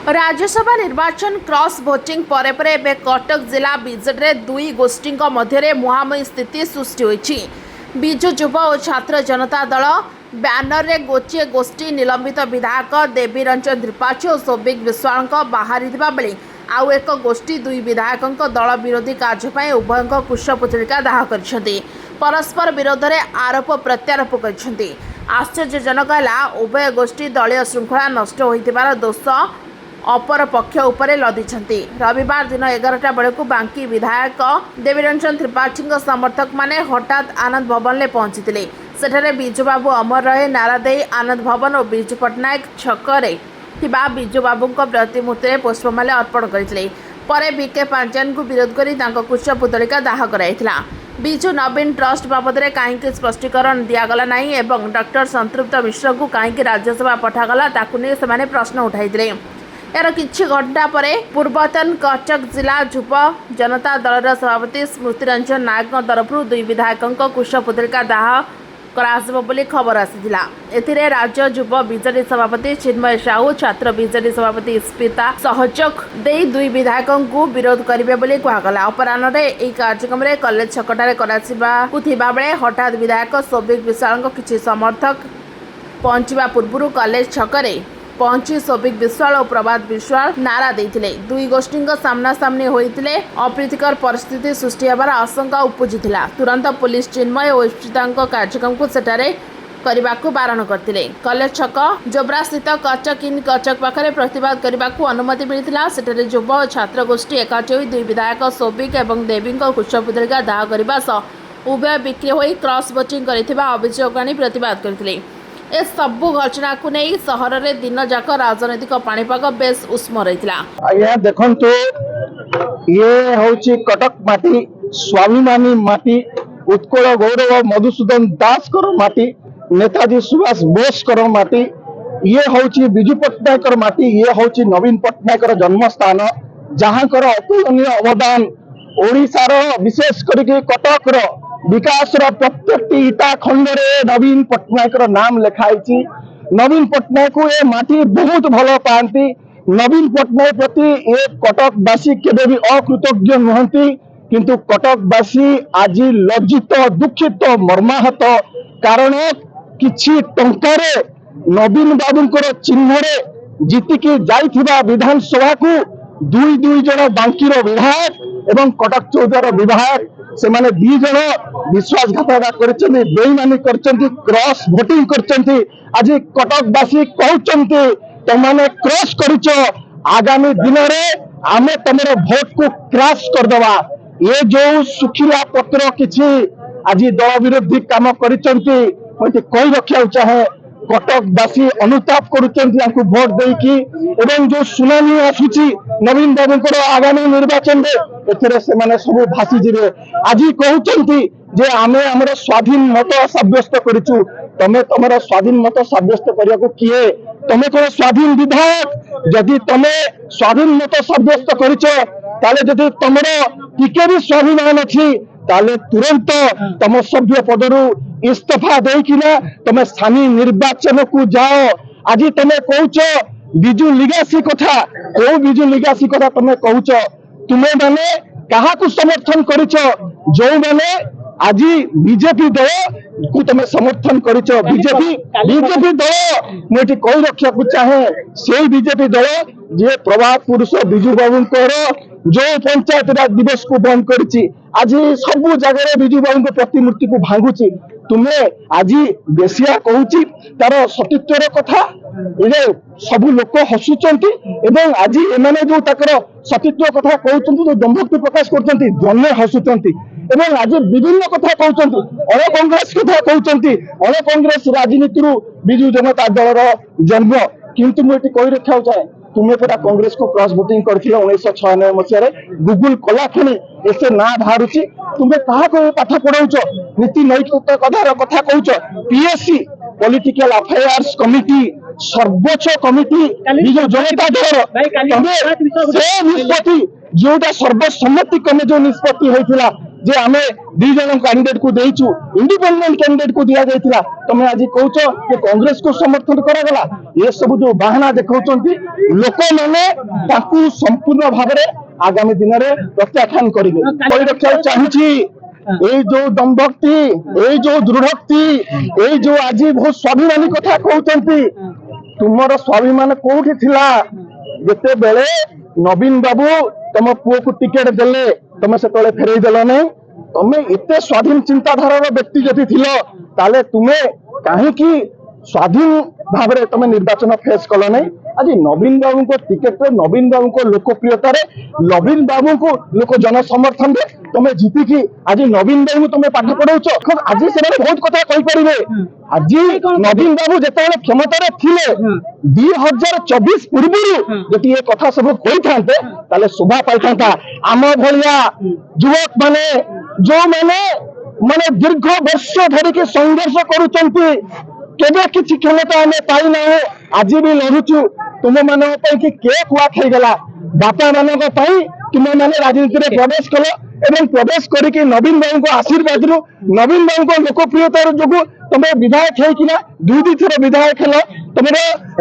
राज्यसभा निर्वाचन cross voting परे परे एबे कटक जिला बीजेडी दुई गोष्ठी मध्य मुहांमुही स्थिति सृष्टि होईछि। बिजु युव और छात्र जनता दल ब्यानर रे गोटे गोष्ठी निलंबित विधायक देवी रंजन त्रिपाठी और सौभिक विश्वाल बाहरी बेले आउ एक गोष्ठी दुई विधायक दल विरोधी कार्य उभय कुशपुतलिका दाह कर परस्पर विरोध में आरोप प्रत्यारोप कर आश्चर्यजनक है उभय गोष्ठी दलीय श्रृंखला नष्ट होइतिबार दोष अपर पक्ष उपरे लदिछंती। रविवार दिन 11टा बेलू बांकी विधायक देवीरंजन त्रिपाठी समर्थक माने हठात आनंद भवन में पहुंची सेठारे बिजुबाबू अमर रहे नारा दे आनंद भवन और बिजु पट्टनायक छकरे बिजुबाबू प्रतिमूर्ति में पुष्पमाल्य अर्पण करते परे बीके पांचायन को विरोध कर कुशपुतलिका दाह कराइथिला। बिजु नवीन ट्रस्ट बाबद में कहीं स्पष्टीकरण दिगला नहीं एवं डॉक्टर संतृप्त मिश्र को कहीं राज्यसभा पठागला ताकू नहीं से प्रश्न उठाई यार किछि घंटा पर पूर्वतन कटक जिला युव जनता दल सभापति स्मृति रंजन नायक तरफ दुई विधायक कुशपुतलिका दाह कर खबर आसाला। एथिरे राज्य युव बीजेडी सभापति चिन्मय साहू छात्र बीजेडी सभापति स्मिता सहयोग दे दुई विधायक को विरोध करेंगे बोली कहगला। अपराह यह कार्यक्रम में कॉलेज छकटारे बेले हठात विधायक सौभिक विश्वाल किसी समर्थक पहुंचा पूर्व कॉलेज छकरे पहुंची सौभिक विश्वाल और प्रभात विश्वाल नारा देते दुई गोष्ठी सामना सामनी होते अप्रीतिकर परिस्थिति सृष्टि होबार आशंका उपजिला। तुरंत पुलिस चिन्मय और स्मिता कार्यक्रम को सेठारे करने को बारण करते कॉलेज छक जोब्रा स्थित कचक इन कचक पाखे प्रतिवाद करने को अनुमति मिलता। सेठारे युव और छात्र गोष्ठी एकाठी होई दुई विधायक सौभिक और देवी कुशपुतलिका दाह करने सह उभय बिक्री होई क्रॉस वोटिंग करथिबा अभियोग आनी प्रतिवाद करथिले। ए सबु घटना को नहीं सहर में दिन जाक राजनैतिक पाणीपाग बेस उष्म रही। आज्ञा देखंतु ये होची कटक माटी स्वाभिमानी माटी उत्कल गौरव मधुसूदन दास कर माटी नेताजी सुभाष बोस कर माटी ये होची बिजु पट्टनायक माटी ये होची नवीन पट्टनायक जन्मस्थान जहाँ कर अतुलनीय अवदान ओडिशार विशेष करके कटक विकास प्रत्येक इटा खंडे नवीन पट्टनायक नाम लिखाई। नवीन पट्टनायक को ये माटी बहुत भल पाती। नवीन पट्टनायक प्रति ये कटकवासी केबे भी अकृतज्ञ नुहंती किंतु कटकवासी आज लज्जित दुखित मर्माहत कारण किछि टंकारे नवीन बाबूंकर चिन्हरे जीतिकी जाइथिबा विधानसभा को दुई दुई जन बांकीर विधायक एवं कटक चौदार विधायक से माने दी जन विश्वासघातकता करछन्ती बेईमानी करछन्ती क्रॉस वोटिंग करछन्ती। आज कटकवासी कहउछन्ती तमाने क्रॉस करिछ आगामी दिन में आमे तमरो भोट को क्रैश कर दवा। ये जो सुखिला पत्र किछि आज दल विरोधी काम करिछन्ती मते कहि रखिया चाहे कटकवासी अनुताप करुछन्ती भोट देकी एवं जो सुनानी आसुची नवीन बाबूंकर आगामी निर्वाचन एथिरे से माने सब भासी जिवे। आज कहउछन्ती जे आमे हमर स्वाधीन मत साब्यस्त करिछु तमे तमर स्वाधीन मत साब्यस्त करिया को किए तमे कोन स्वाधीन विधायक जदि तमे स्वाधीन मत साब्यस्त करिछ ताले जदि तमर टिके भी स्वाभिमान अछि ताले तुरंत तम सभ्य पदरु इस्तीफा देकिना तमे स्थानीय निर्वाचन को जाओ। आज तमे कहउछ बिजु लिगासी कथा को बिजु लिगासी कथा तमे कहउछ तुमे माने कहा को समर्थन करिछ जो माने आज बीजेपी दल को तुम समर्थन करिछ बीजेपी दल मुझे कही रखा चाहे से बीजेपी दल जे प्रभात पुरुष बिजु बाबूंकर जो पंचायत राज दिवस को बंद करिछि आज सबु जगह बिजु बाबू प्रतिमूर्ति को भांगुची तुम्हें आज बेसिया कहूची तार सतीत्वर कथा ये सब लोक हसुचंती एवं आज एमाने जो ताकर सतीत्व कथा कहउचंती जो दंभक्ति प्रकाश करचंती जन्मे हसुचंती एवं आज विभिन्न कथा कहउचंती अण कांग्रेस कथा कहउचंती अण कांग्रेस राजनीति रु बिजु जनता दल रो जन्म किंतु मुझे कहि रखा चाहे तुम्हें पूरा कांग्रेस को क्रॉस वोटिंग करथिला 1996 मसीह गूगल कला खणी एसे ना बाहरुची तुम्हें कहा को पाठ पढ़ाउछ नीति नैतिकता कथा कहउछ पीएससी पॉलिटिकल अफेयर्स कमिटी सर्वोच्च कमिटी बिजु जनता दल से निष्पत्ति जोटा सर्वसम्मति क्रमे जो निष्पत्ति होइथिला जे आमे दी जन कैंडिडेट को देइछु इंडिपेंडेंट कैंडिडेट को दिया जाइतिला तमे आज कहउछ जे कांग्रेस को समर्थन करा गला ये सब जो बहाना देखौचंती लोक माने ताकू संपूर्ण भाबरे आगामी दिन में प्रत्याख्यान करिवे कोई रक्षा चाहूची এই जो दम्भक्ति এই जो दृढ़क्ति এই जो आज बहुत स्वाभिमानी कथा कहउचंती तुमर स्वाभिमान कोठी थिला जेते बेले नवीन बाबू तुम पुओ को टिकेट देले तुम से तले फेरई देल नहीं तुम एते स्वाधीन चिंताधारा व्यक्ति जदि थिलो ताले तुमे काहेकि स्वाधीन भाव में तुम निर्वाचन फेस कल नहीं आज नवीन बाबू को टिकेट नवीन बाबू को लोकप्रियतार नवीन बाबू को लोक जनसमर्थन रे तुम जीतिकी आज नवीन बाबू तुम पाठ पढ़ाऊच आज से बहुत कथा कहीपर आज नवीन बाबू जिते क्षमतार थिले 2024 पूर्व जदि ये कथा सब कही था शोभा पाई था आम भाया युवक माने जो माने माने दीर्घ वर्ष धरिकी संघर्ष करुचंती केबे किछि क्षमता आमे पाई ना आज भी लड़ुचु तुम मान के कुआ खाईगला बापा मान तुम मैंने राजनीति में प्रवेश कल एवं प्रवेश करके नवीन बाबू को आशीर्वाद रु नवीन बाबू को लोकप्रियतार जो तुम विधायक होना दुई थर विधायक हेल तुम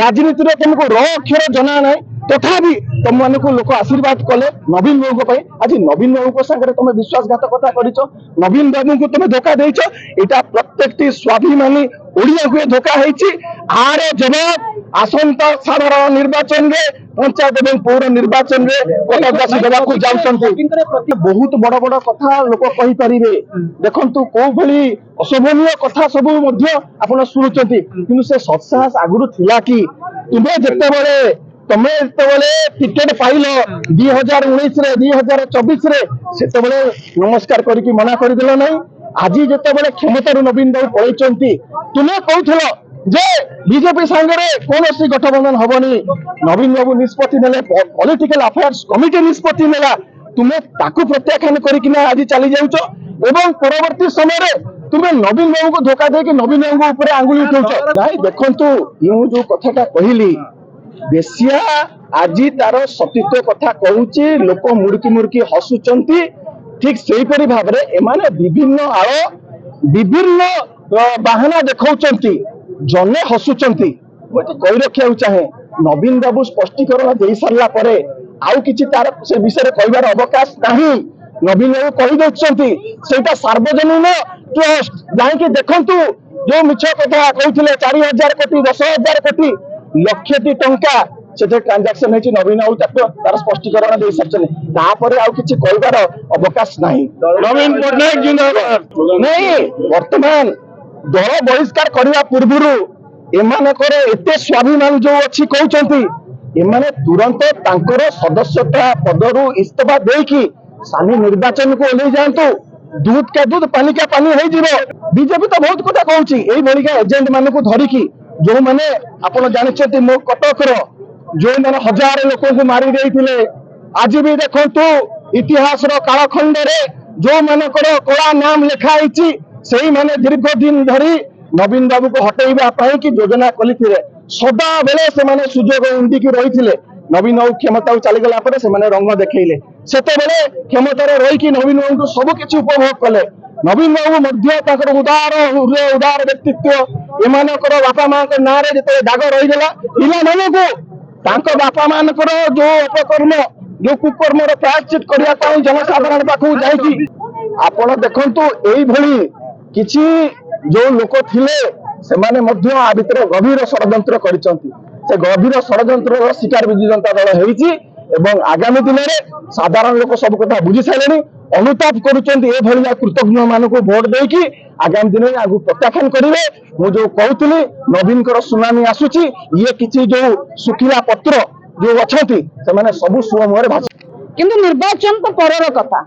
राजनीति में तुमको र अक्षर जना ना तथापि तुम मान को लोक आशीर्वाद कले नवीन बाबू को आज नवीन बाबू को सागर तुम विश्वासघातकता करिच नवीन बाबू को तुम धोखा देइच एटा प्रत्येकटी स्वाभिमानी ओडिया को धोखा होइछि आर जवाब आसंता साधारण निर्वाचन रे पंचायत एवं पौर निर्वाचन रे कटकवासी देवाक जाउछन्ति बहुत बड़ बड़ कथा लोक कहि परिबे देखंतु को भली अशोभनीय कथा सब मध्य आपण सुनुचंती किंतु से सत्साहस आगुरु थिला कि तुमे जते बळे तमे जेतेबेले टिकेट पाइल 2019 रे 2024 रे सेतेबेले नमस्कार करिकि मना करि देलो नै आज जेतेबेले क्षमतार नवीन बाबू पळैचंती तुमे कहउथलो जे बीजेपी संगे कौन गठबंधन हबनी नवीन बाबू निष्पत्ति नेले पॉलिटिकल अफेयर्स कमिटी निष्पत्ति नेला तुमे ताकू प्रत्याख्यान करिकि आज चली जाउछ एवं परवर्ती समय रे तुमे नवीन बाबू को धोखा देके नवीन बाबू ऊपर आंगुली उठाउछ नाही देखंतु यो जो कथाटा कहिली बेसिया आज तार सतीत्व कथा कहूची लोक मुड़की मुड़की हसुचंती ठीक सेहीपरि भाव में एमाने विभिन्न आड़ विभिन्न बाहाना देखौचंती जने हसुचंती मुझे कही रखा चाहे नवीन बाबू स्पष्टीकरण दे सारा पर आउ किछि तार से विषय कहबार अवकाश नहीं नवीन बाबू कही दउछंती सेटा सार्वजनीन ट्रस्ट जाहि देखंतु जो मिछ कथा कहथिले 4000 कोटी 10000 कोटी लक्षटी टंका से ट्रांजैक्शन है नवीन बाबू तार स्पष्टीकरण दे सारछन तापर आउ किछि कहबार अवकाश नहीं नवीन पटनायक जिंदाबाद नहीं वर्तमान दल बहिष्कार करने पूर्व एमानकर एते स्वाभिमान जो अच्छी कहते एमाने तुरंत तांकर सदस्यता पदरु इस्तीफा देकी सानी निर्वाचन को ओल्लै जातु दूध का दूध पानी का पानी हो बीजेपी तो बहुत कथा कहूँ यही एजेंट मान को धरिकी जो मैंने आप जानते मो कटकर जो मैंने 1000 लोक को मारी देते आज भी देखु इतिहास कालखंड जो मानकर कला नाम लिखाई से माने दीर्घ दिन धरी नवीन बाबू को हटेबा कि योजना कलिथिले सदा बेले से माने सुजोग उंडिकी रही नवीन बाबू क्षमता चलीगला से माने रंग देखले सेते बेले क्षमतार रही नवीन बाबू को सब किछि उपभोग कले नवीन बाबू मध्य उदार व्यक्तित्व एमानकर बापा मां ना जिते दाग रहीगला पिला मानकु तांको बापा मानकर जो अपकर्म जो कुकर्म प्रायश्चित करने जनसाधारण पाखु जाइकी आपण देखंतु एई भली किछि जो लोक थिले से माने मध्य आ भितर गभीर षड्यंत्र करिसंती से गभीर षड्यंत्र शिकार विजु जनता दल हेइछि एवं आगामी दिन में साधारण लोक सब कथा बुझी साइलेनी अनुताप करुचंती ए भलिया कृतज्ञ मानको वोट देकी आगामी दिन में आगु प्रत्याख्यान करिवे मु जो कहउतली नवीन कर सुनामी आसुची ये किछि जो सुखिला पत्र जो अछंती से माने सब सुअ मोरे भाषा किंतु निर्वाचन तो परर कथा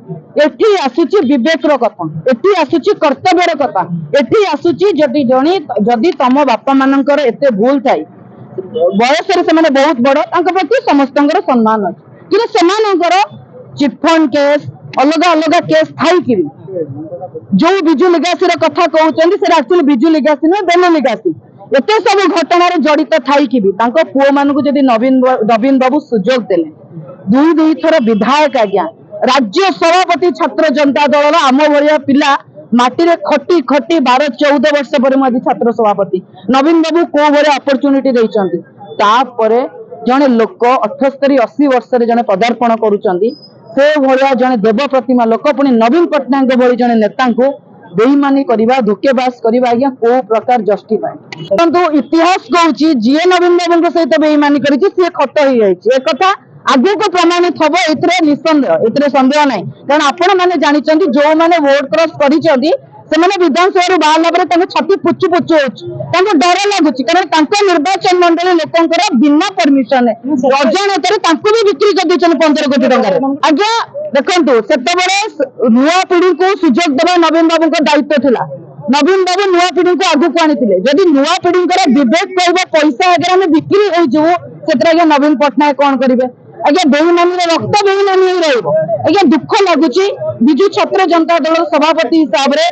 एठी आसुची विवेकर कथा एठी आसुची कर्तव्यर कथा एठी आसुची जदि तम बापा मानकर एते भूल थाई बयस रे से बहुत बड़ तांक प्रति समस्तंकर सम्मान अछि कि सेमानकर चिटफंड केस अलग अलग केस थाई कि जो बिजु लिगासी रे कथा कहउचंदी से एक्चुअली बिजु लिगासी न बेनो लिगासी एते सब घटना रे जड़ित थाई कि पुओ मानकु जदि नवीन बाबू सुजोग देले दुई थर विधायक आज्ञा राज्य सभापति छात्र जनता दल आम भाया पिला माटी खटी खटी 12-14 वर्ष पर छात्र सभापति नवीन बाबू को भाया अपरच्युनिटी देइचंती तापरे जने लोक 78-80 वर्ष जने पदार्पण करुचंती से भाया जने देव प्रतिमा लोक पुणी नवीन पट्टनायक भली जने नेता को बेईमानी करवा धोकेबाज करवा आज्ञा को प्रकार जस्टिफाई परंतु इतिहास कहूँ जी नवीन बाबू सहित बेईमानी कर खत हो जाए आगे को प्रमाणित हम ए निसंदेह ए सन्देह ना कारण आपण मैंने जानते जो मैंने वोट क्रॉस कर विधानसभा बाहर छाती पुचु पुचु हो डर लगुच कारण निर्वाचन मंडली लोकंर बिना परमिशन अजाणत भी बिक्री कर 15 कोटी टकर आज्ञा देखु से नुआ पीढ़ी को सुजोग देवा नवीन बाबू दायित्व थिला नवीन बाबू नुआ पीढ़ी को आगू आनी जदि नुआ पीढ़ी विवेक कहब पैसा आगे आम बिक्री हो नवीन पट्टनायक कौन करेंगे आज्ञा बेईमानी रक्त बेईमानी रहा दुख लगुच विजु छात्र जनता दल सभापति हिसाब से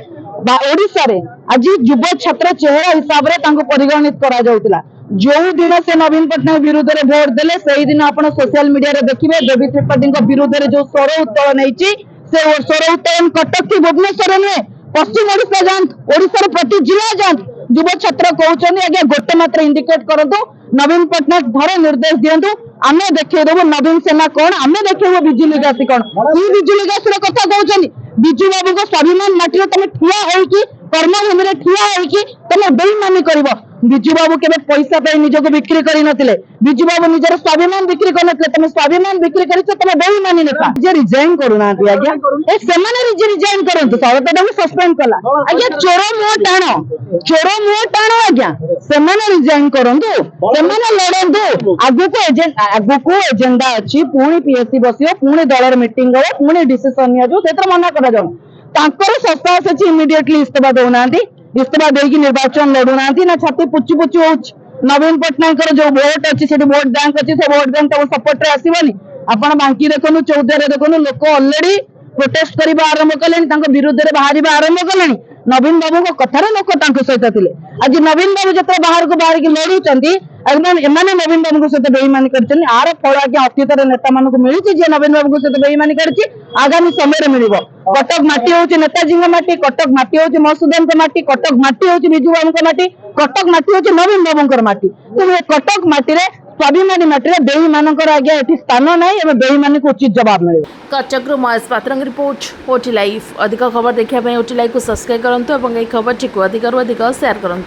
ओडिशा रे आज युव छात्र चेहरा हिसाब से परिगणित करा जाउतिला जो दिन से नवीन पट्टनायक विरुद्ध में भोट देले से दिन आपण सोशल मीडिया रे देखिबे देवी त्रिपाठी विरुद्ध में जो स्वर उत्तोलन होईची से स्वर उत्तोलन कटक की भुवनेश्वर नुहे पश्चिम ओडिशा जांत ओडिशा प्रति जिला जांत युव छात्र कहउछन आज्ञा गोटे मात्र इंडिकेट करंतु नवीन पट्टनायक घर निर्देश दियंतु आमे देखैदेबो नवीन सेना कौन आमे देखैबो बिजु निगासी कौन ई बिजु निगासी कथा कहउछन बिजु बाबू को स्वाभिमान माटी तुम ठिया होइकी कर्मभूमि ठिया होइकी तुम बेईमानी करिवो बिजु बाबू केबे पैसा पे निजको बिक्री करि नथिले बिजु बाबू निजर स्वाभिमान बिक्री कर नथिले तुम स्वाभिमान बिक्री करिछ तुम बेईमानी नेता जे रिजाइन करूनांती आज्ञा ए सेमाने रिजाइन करंतु सरकार को सस्पेंड कला आज्ञा चोर मुह टाणो आज्ञा सेमाने रिजाइन करंतु सेमाने लड़ंतु आगु को एजेंडा अछि पुणी पीएससी बसियो पुणी दलर मीटिंग हो पुणी डिसिजन निया जो सेतर मना करा जाउ तांकर संस्था से इमिडिएटली इस्तीफा दउनांती इस्तीफा देकी निर्वाचन लड़ुना ना छाती पुचु पुचु हो नवीन पट्टनायक जो भोट अच्छी से भोट बैंक अच्छी से भोट बैंक सपोर्ट रे आसबनी आपण बांकी देखु 14 देखु लोक ऑलरेडी प्रोटेस्ट करने आरंभ कले विरुद्ध में बाहर आरंभ कले नवीन बाबू को कथार लोक सहित थे आज नवीन बाबू जो बाहर को बाहर लड़ुंट एमाने नवीन बाबू सहित बेईमानी कर आर फल आज्ञा अतीत नेता मान मिली जी नवीन बाबू सहित बेईमानी कर आगामी समय मिल कटक माटी हूँ नेताजी माटी कटक माटी हूँ मधुसूदन माटी कटक माटी हूँ विजु बाबू माटी कटक माटी हूँ नवीन बाबू माटी तेणु कटक माटी स्वाभिमानी माटी बेईमान आज्ञा ये स्थान ना बेईमानी को उचित जवाब मिले कटक महेश पात्र रिपोर्ट ओटी लाइव अधिक खबर देखा ओटी लाइव को सब्सक्राइब करूँ और खबर टी अधिक शेयर करूँ।